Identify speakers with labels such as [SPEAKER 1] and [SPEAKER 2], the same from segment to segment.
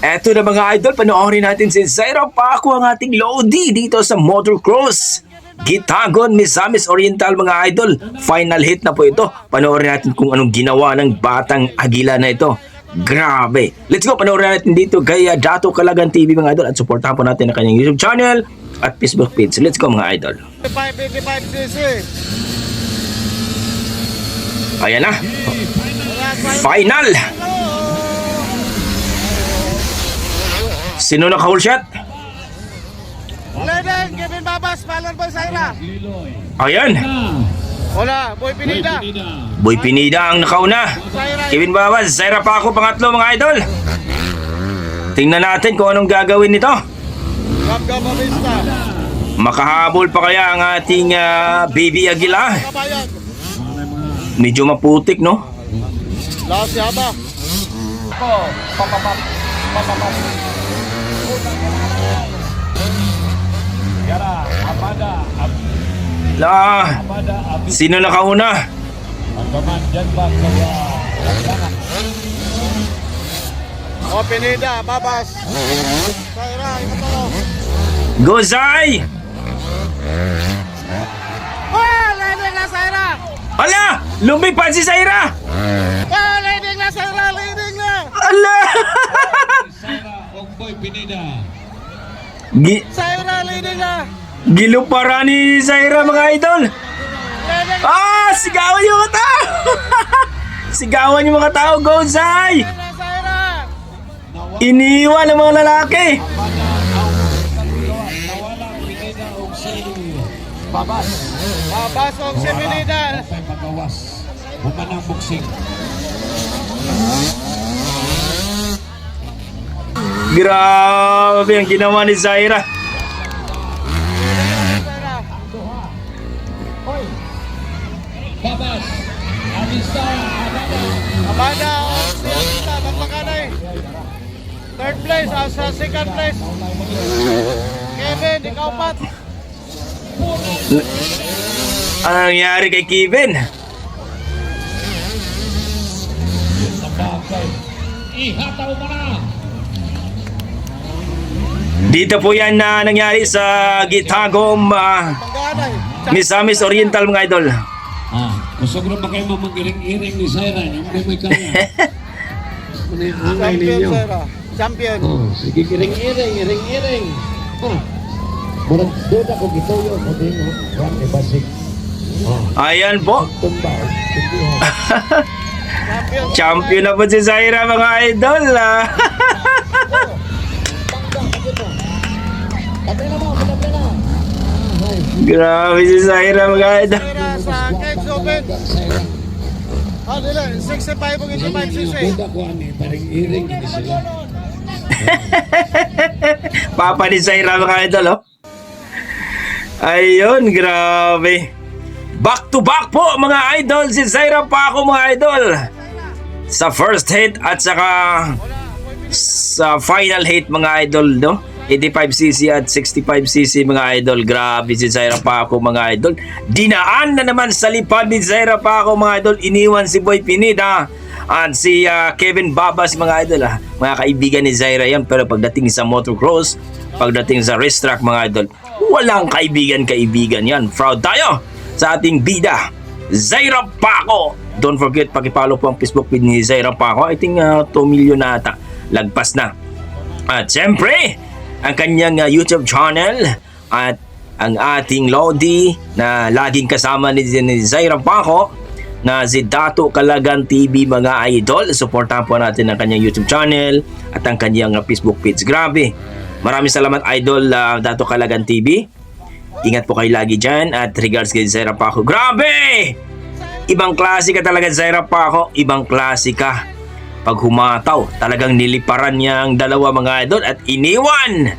[SPEAKER 1] Eto na mga idol, panoorin natin si Zaira Paco ang ating Lodi dito sa Motocross. Gitagon, Misamis Oriental mga idol. Final hit na po ito. Panoorin natin kung anong ginawa ng batang agila na ito. Grabe. Let's go, panoorin natin dito kay Dato Calagan TV mga idol. At supportahan po natin ang kanyang YouTube channel at Facebook page. Let's go mga idol.
[SPEAKER 2] 555cc.
[SPEAKER 1] Ayan na. Final. Sino naka-whole shot?
[SPEAKER 2] Leading, Kevin Babas, Palar Boy Zaira.
[SPEAKER 1] Ayan.
[SPEAKER 2] Wala, Boy Pinida.
[SPEAKER 1] Boy Pinida ang nakauna. Kevin Babas, Zaira Paco pangatlo mga idol. Tingnan natin kung anong gagawin nito.
[SPEAKER 2] Gabga Babista.
[SPEAKER 1] Makahabol pa kaya ang ating Baby Aguila?
[SPEAKER 2] Kabayan.
[SPEAKER 1] Medyo maputik, no?
[SPEAKER 2] Laos Yaba.
[SPEAKER 1] Sino nakauna?
[SPEAKER 2] O Pinida, Babas. Zaira, ikatalo.
[SPEAKER 1] Go Zay!
[SPEAKER 2] Leading na Zaira.
[SPEAKER 1] Ala! Lumipad si Zaira!
[SPEAKER 2] Leading na Zaira, leading na.
[SPEAKER 1] Ala!
[SPEAKER 3] Boy Pinida.
[SPEAKER 2] Zaira, leading na.
[SPEAKER 1] Gilupara ni Zaira mga idol!
[SPEAKER 2] Leading
[SPEAKER 1] Sigawan yung mga tao! Sigawan yung mga tao! Go Zay!
[SPEAKER 2] na Zaira.
[SPEAKER 1] Iniwan ang mga lalaki!
[SPEAKER 3] Babas.
[SPEAKER 2] Babas o si Pinida.
[SPEAKER 3] Pay magawas. Humanang boxing.
[SPEAKER 1] Grabe ang ginawa ni Zaira.
[SPEAKER 3] Babas. Avista.
[SPEAKER 2] Abada o si Abista, magpakanay. Third place, sa second place. Kevin, ikaw pat.
[SPEAKER 1] Ano nangyari kay Kevin?
[SPEAKER 3] Ihataw mo na.
[SPEAKER 1] Dito po yan na nangyari sa Gitagom
[SPEAKER 2] Pagkanay.
[SPEAKER 1] Misamis Oriental mga idol.
[SPEAKER 3] Gusto ko na ba kayo mamagiring-iring ni Zaira? Yung may kaya. Ano yung angay
[SPEAKER 2] Champion,
[SPEAKER 3] ninyo?
[SPEAKER 2] Zaira. Champion.
[SPEAKER 3] Sige, iring-iring, iring-iring. Murag duda ko gituyo ko din. Juan de Basig.
[SPEAKER 1] Ayan po.
[SPEAKER 3] Tumba.
[SPEAKER 2] Champion.
[SPEAKER 1] Champion na po si Zaira mga idol.
[SPEAKER 3] Tabi na mo, tabi na.
[SPEAKER 1] Grabe si Zaira mga idol.
[SPEAKER 2] Zaira sa Kegs Open. Dila, 65 ang 85cc.
[SPEAKER 3] Duda ko ani, parang iring ini sila.
[SPEAKER 1] Papa ni Zaira mga idol, oh. Ayun, grabe. Back to back po mga idol si Zaira Paco mga idol. Sa first hit at saka sa final hit mga idol, no? 85cc at 65cc mga idol. Grabe si Zaira Paco mga idol. Dinaan na naman sa lipad ni Zaira Paco mga idol. Iniwan si Boy Pinida at si Kevin Babas mga idol. Mga kaibigan ni Zaira yan. Pero pagdating sa motocross, pagdating sa racetrack mga idol, walang kaibigan-kaibigan yan. Proud tayo sa ating bida, Zaira Paco. Don't forget, pakipollow po ang Facebook page ni Zaira Paco. I think 2 million na ata. Lagpas na. At siyempre, ang kanyang YouTube channel at ang ating Lodi na laging kasama ni Zaira Paco na si Dato Calagan TV mga idol. Supportahan po natin ang kanyang YouTube channel at ang kanyang Facebook page. Grabe. Maraming salamat idol Dato Calagan TV. Ingat po kayo lagi dyan at regards kay Zaira Paco. Grabe! Ibang klase ka talaga Zaira Paco. Ibang klase ka. Pag humataw, talagang niliparan niya ang dalawa mga idol at iniwan.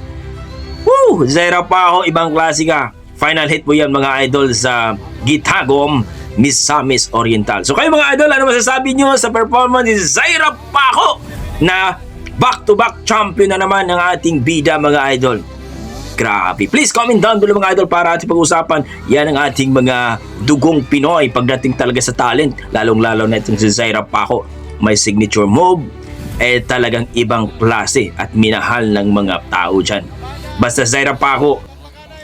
[SPEAKER 1] Woo! Zaira Paco, ibang klase ka. Final hit po yan mga idol sa Gitagom Misamis Oriental. So kayo mga idol, ano masasabi nyo sa performance ni Zaira Paco na back-to-back champion na naman ng ating bida mga idol? Grabe. Please comment down below mga idol para ating pag-usapan. Yan ang ating mga dugong Pinoy pagdating talaga sa talent. Lalong-lalo na itong si Zaira Paco. May signature move, talagang ibang klase at minahal ng mga tao dyan. Basta Zaira Paco,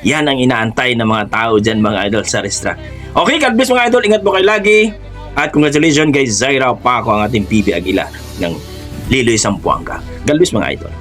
[SPEAKER 1] yan ang inaantay ng mga tao dyan mga idol sa restaurant. Okay, God bless mga idol, ingat po kayo lagi. At congratulations kay Zaira Paco, ang ating PB Aguilar ng Liloy Zamboanga. God bless mga idol.